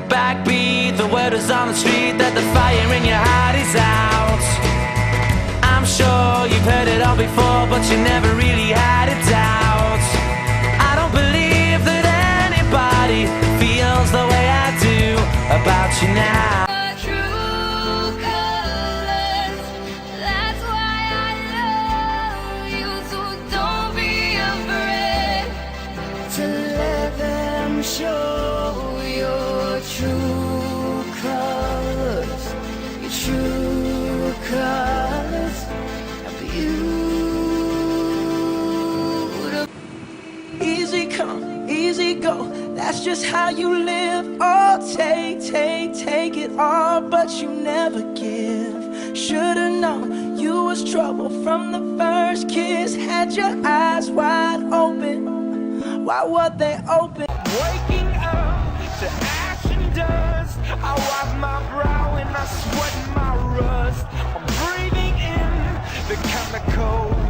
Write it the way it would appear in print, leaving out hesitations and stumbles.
Backbeat, the word is on the street that the fire in your heart is out. I'm sure you've heard it all before, but you never really had a doubt. I don't believe that anybody feels the way I do about you now. Show your true colors, your true colors are beautiful. Easy come, easy go, that's just how you live. Oh, take it all, but you never give. Should've known you was trouble from the first kiss. Had your eyes wide open, why were they open? Waking up to ash and dust, I wipe my brow and I sweat my rust. I'm breathing in the chemicals